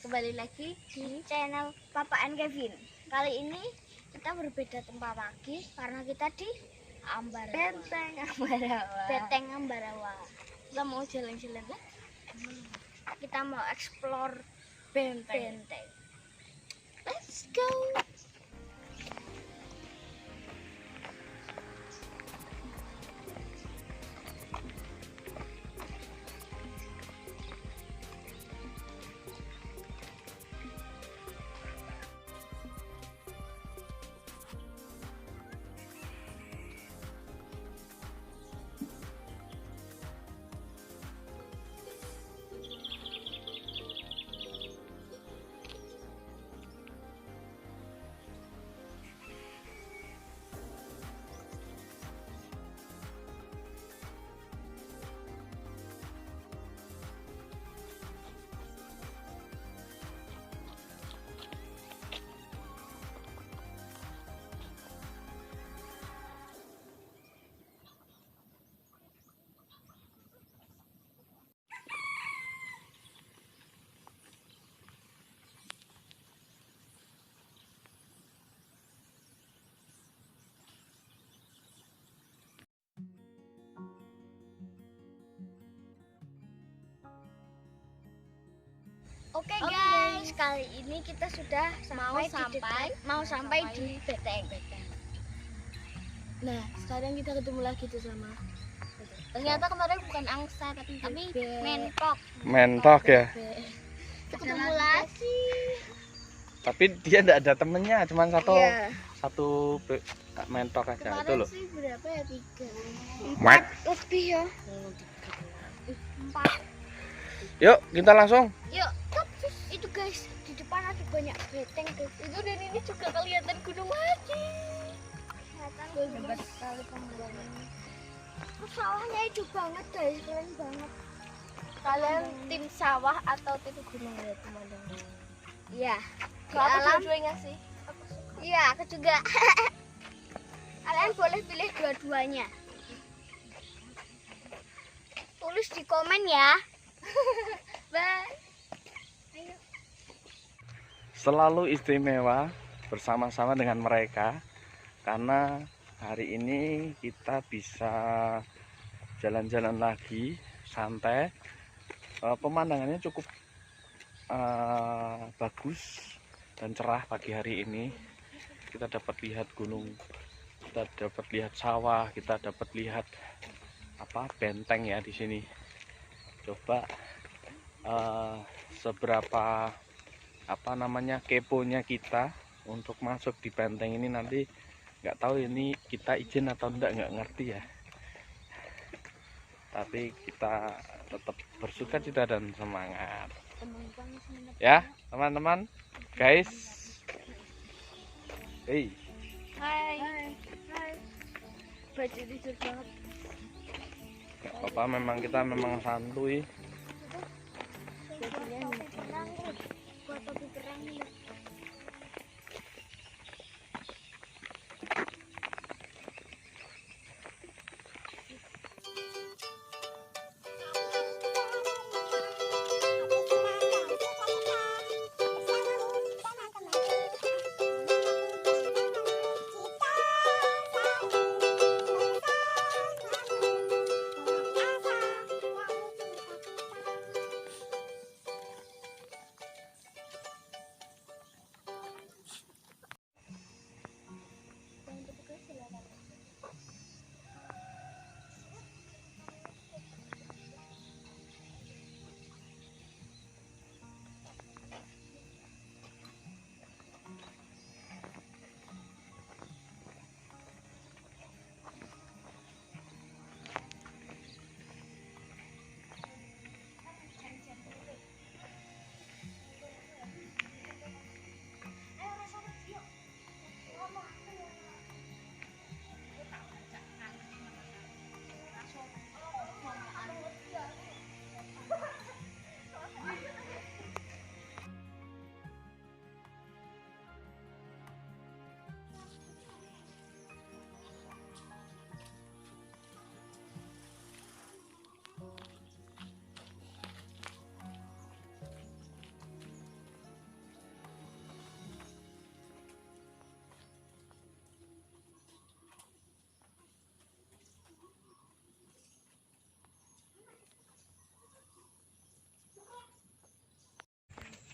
kembali lagi di channel Papa and Kevin. Kali ini kita berbeda tempat lagi karena kita di Benteng Ambarawa. Kita mau jalan-jalan lah. Kita mau explore benteng. Let's go. Oke guys, kali ini kita sudah mau sampai di Benteng. Nah, sekarang kita ketemu lagi tuh sama. Ternyata kemarin bukan angsa tapi mentok. Mentok ya. Ketemu lagi. Tapi dia enggak ada temennya, cuma Iya. satu mentok aja. Kemarin Itu loh. sih berapa ya? 3. Mat. 4 lebih ya. 4. Yuk, kita langsung. Yuk, itu guys, di depan ada banyak benteng tuh. Itu dan ini juga kelihatan Gunung Haji. Kelihatan hebat sekali pembangunannya. Sawahnya hidup banget guys, keren banget. Kalian tim sawah atau tim gunung ya pemandangan? Iya. Di Kalau aku alam. dua-duanya sih. Iya, aku juga. Kalian boleh pilih dua-duanya. Tulis di komen ya. Bye. Ayo. Selalu istimewa bersama-sama dengan mereka karena hari ini kita bisa jalan-jalan lagi santai. Pemandangannya cukup bagus dan cerah pagi hari ini. Kita dapat lihat gunung, kita dapat lihat sawah, kita dapat lihat benteng ya di sini. Coba seberapa keponya kita untuk masuk di benteng ini, nanti nggak tahu ini kita izin atau enggak, nggak ngerti ya. Tapi kita tetap bersuka cita dan semangat ya teman-teman, guys. Hey. Hai. Baju tidur banget. Gak apa-apa, memang kita memang santuy. Buat topi perang nih.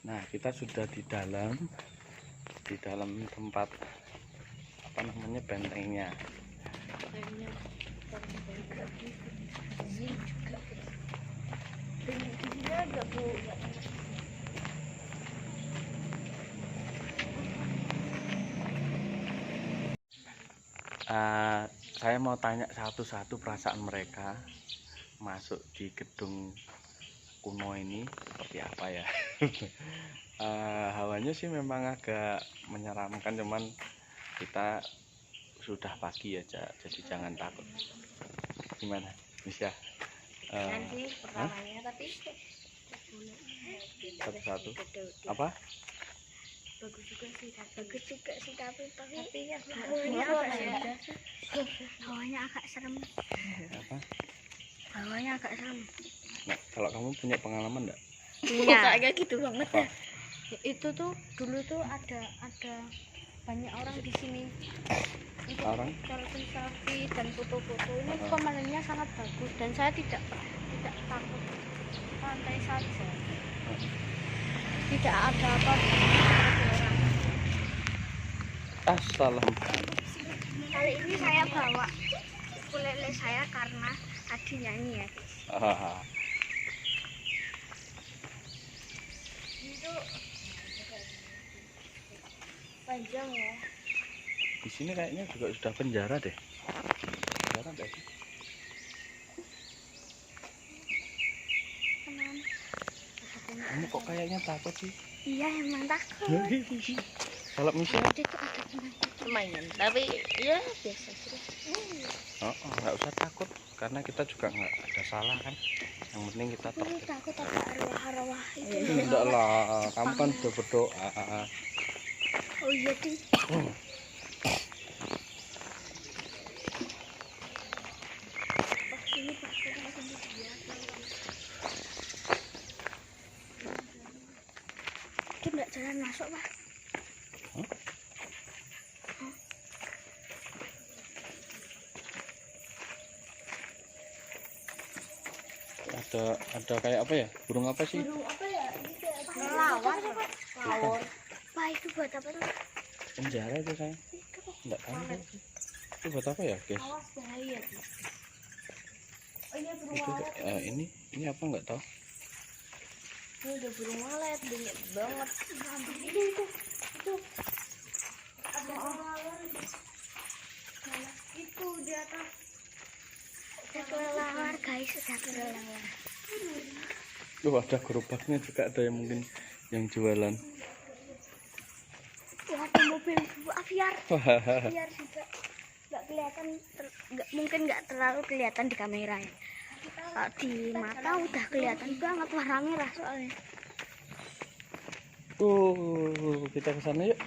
Nah, kita sudah di dalam tempat apa namanya, bentengnya. Saya mau tanya satu-satu perasaan mereka masuk di gedung kuno ini seperti apa ya. Hawanya sih memang agak menyeramkan, cuman kita sudah pagi aja, jadi jangan takut. Gimana bisa Nanti pertamanya tapi satu-satu apa? Bagus juga sih tapi ya hawanya agak serem. Apa? Hawanya agak serem. Nah, kalau kamu punya pengalaman enggak? Iya. Kayak gitu banget Apa? ya. Itu tuh dulu tuh ada banyak orang di sini. Orang? Selfie dan foto-foto. Ini pemandangannya sangat bagus dan saya tidak takut. Santai saja. Tidak ada apa-apa. Assalam. Kali ini saya bawa ukulele saya karena tadi nyanyi ya. Itu panjang ya. Di sini kayaknya juga sudah penjara deh. Penjara enggak sih? Teman. Kamu kok kayaknya takut sih? Iya emang takut. Kalau misalnya Tadi tuh ada penyakit. lumayan, tapi ya biasa sih. nggak usah takut, karena kita juga nggak ada salah kan. Yang penting kita Aku takut ada arwah-arwah itu. enggak lah, kamu kan sudah berdoa. Oh iya ding. Ini pasirnya kemudian. Itu enggak jalan masuk, Pak. Ada kayak apa ya? Burung apa sih? Burung apa ya? Ini kayak Kelawar, kelawar. Pak, itu buat apa tuh? Penjara itu saya. Enggak tahu. Itu buat apa ya, guys? Awas bahaya. Oh iya burung Itu walet. ini apa enggak tahu. Ini udah burung walet, banyak banget. Itu. Ada orang itu di atas. Ada kelelawar guys, ada kelelawar. Ada gerobaknya juga, ada yang mungkin yang jualan. Ada mobil aviar. Aviar juga nggak kelihatan, mungkin nggak terlalu kelihatan di kamera ya. Kalau di mata udah kelihatan banget warna merah soalnya. Kita ke sana yuk.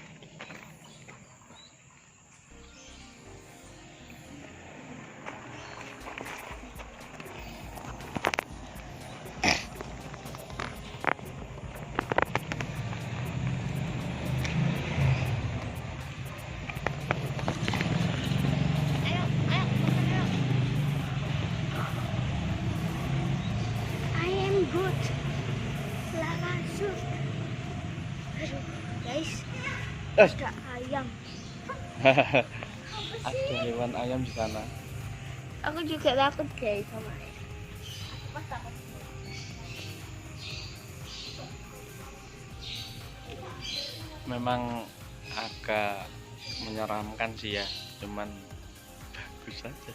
I am good. Langsung. Aduh, guys, ada ayam. Ada hewan ayam di sana. Aku juga takut guys sama ayam. Memang agak menyeramkan sih ya, cuman bagus saja.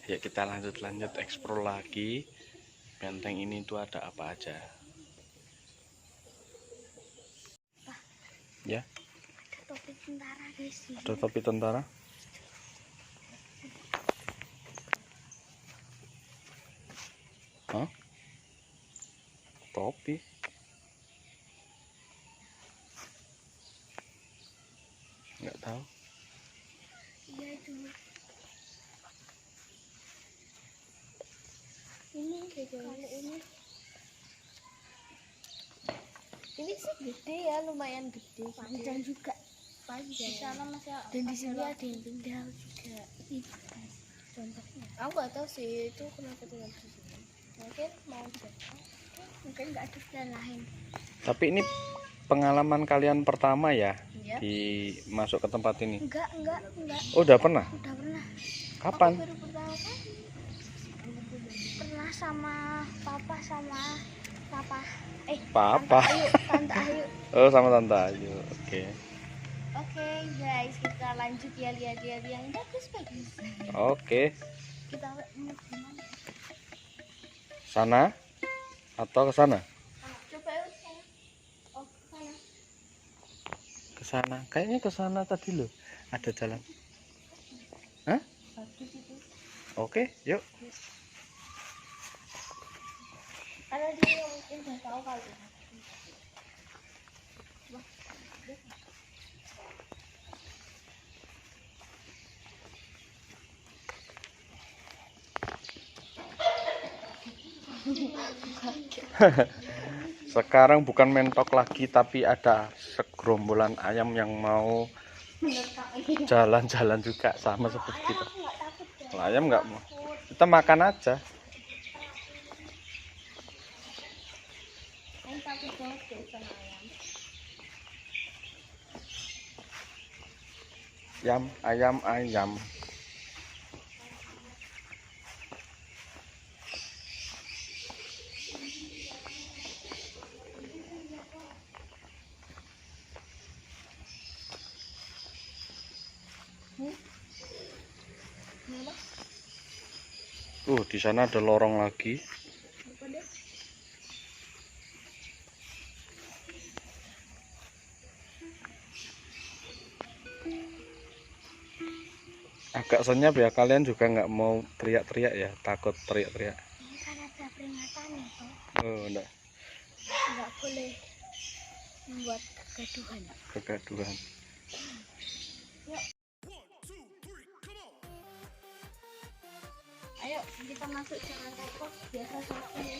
Ya, kita lanjut eksplor lagi. Benteng ini tuh ada apa aja. Ya, Ada topi tentara guys. ada topi tentara. Hah? Topi? Nggak tahu. Iya itu. Ini kalau Ini sih gede ya, lumayan gede. panjang juga. Di sana masih Dan di sini ada yang tinggal juga. Itu guys. contohnya? Aku nggak tahu sih itu kenapa tinggal di sini. Mungkin mau jalan. Mungkin nggak ada plan lain. Tapi ini pengalaman kalian pertama ya Iya. di masuk ke tempat ini? Enggak. Oh, udah pernah? Udah pernah. Kapan? Baru pertama kali. Pernah sama papa sama papa. Papa. Tante Ayu. Oh, sama Tante Ayu. Oke. Oke guys, kita lanjut ya lihat-lihat yang bagus-bagus. Oke. Kita mau gimana? Sana atau ke sana? Coba yuk sana. Oh, sana. Ke sana. Kayaknya ke sana tadi loh. Ada jalan. Hah? Bagus itu. Oke, yuk. Karena dia mungkin udah tahu kali. Sekarang bukan mentok lagi, tapi ada segerombolan ayam yang mau jalan-jalan juga sama seperti kita. Kalau ayam nggak mau, kita makan aja. Ayam takut banget deh sama ayam. Ayam. Di sana ada lorong lagi. Agak senyap ya, kalian juga nggak mau teriak-teriak ya, takut teriak-teriak. Ini kan ada peringatan itu. Oh, enggak. Nggak boleh membuat Kegaduhan. Ayo kita masuk, jangan takut, biasa satu ya.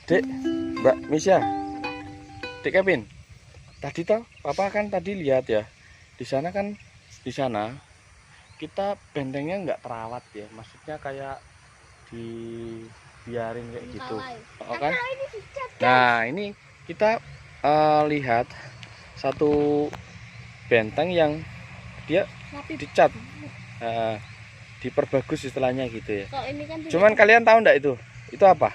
Dek, Mbak Misya, Dek Kevin, tadi toh Papa kan tadi lihat ya, di sana kita bentengnya nggak terawat ya, maksudnya kayak dibiarin kayak gitu. Oh, kan? Nah, ini kita lihat satu benteng yang dia dicat, diperbagus istilahnya gitu ya. Kalau ini kan Cuman kalian tahu nggak itu apa?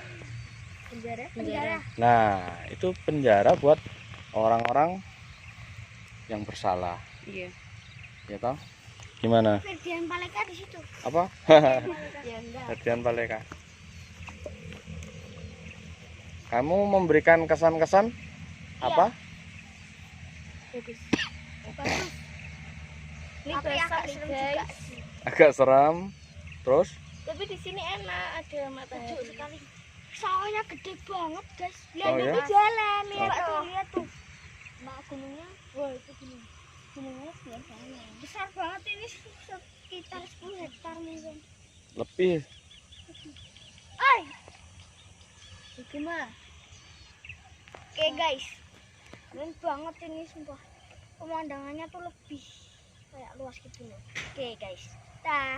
penjara. Nah, itu penjara buat orang-orang yang bersalah. Iya. Ya toh? Gimana? Ferdian Paleka di situ. Apa? Ya enggak. Ferdian Paleka. Kamu memberikan kesan-kesan apa? Bagus. Bagus. Ini Tapi agak besar nih serem juga guys. sih. Agak seram. Terus? Tapi di sini enak, ada matahari. Sejuk sekali. Sawahnya gede banget, guys. Oh, Lihat ya? itu jalan, lihat Oh. tuh, lihat tuh. Nah, gunungnya, wah itu gunung. Gunungnya biasanya. Besar banget ini, sekitar 10 hektar mungkin. Lebih. Ay, Gimana? oke guys. Keren banget ini sumpah. Pemandangannya tuh lebih kayak luas gitu loh. Oke guys. Dah.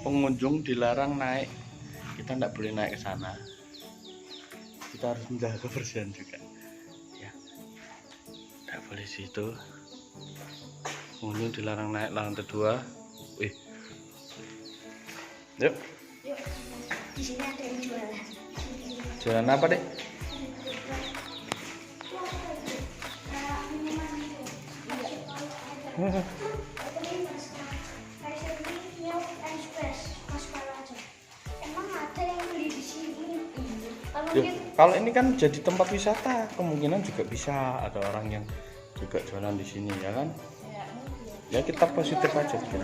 pengunjung dilarang naik, kita tidak boleh naik ke sana. Kita harus menjaga kebersihan juga ya, tidak boleh situ. Pengunjung dilarang naik lantai 2. Wih, yuk. Di sini ada yang jualan. Jualan apa deh? Emang ada yang beli di sini? Kalau ini kan jadi tempat wisata, kemungkinan juga bisa ada orang yang juga jualan di sini ya kan? Ya kita positif aja gitu.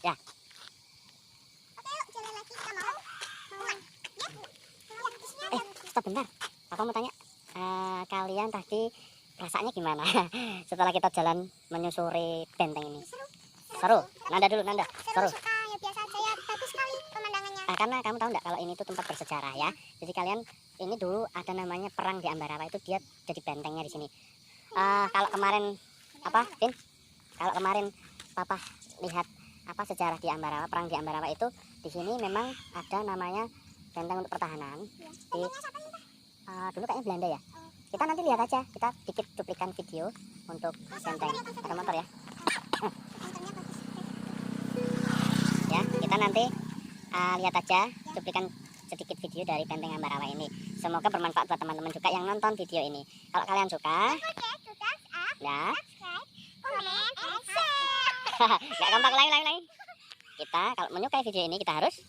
Ya. Stop bentar. Aku mau tanya, kalian tadi perasaannya gimana setelah kita jalan menyusuri benteng ini? Seru. Nanda dulu, Nanda. Seru. Ya biasa aja ya, bagus sekali pemandangannya. Karena kamu tahu nggak kalau ini tuh tempat bersejarah ya. Jadi kalian ini dulu ada namanya perang di Ambarawa, itu dia jadi bentengnya di sini. Kalau kemarin apa, Tin? Kalau kemarin Papa lihat apa sejarah di Ambarawa, perang di Ambarawa itu di sini memang ada namanya benteng untuk pertahanan. Di dulu kayaknya Belanda ya. Kita nanti lihat aja, kita dikit cuplikan video untuk benteng. Ada motor ya. Ya, kita nanti lihat aja cuplikan sedikit video dari benteng Ambarawa ini. Semoga bermanfaat buat teman-teman juga yang nonton video ini. Kalau kalian suka, ya, nggak gampang, ulangi. Kita kalau menyukai video ini kita harus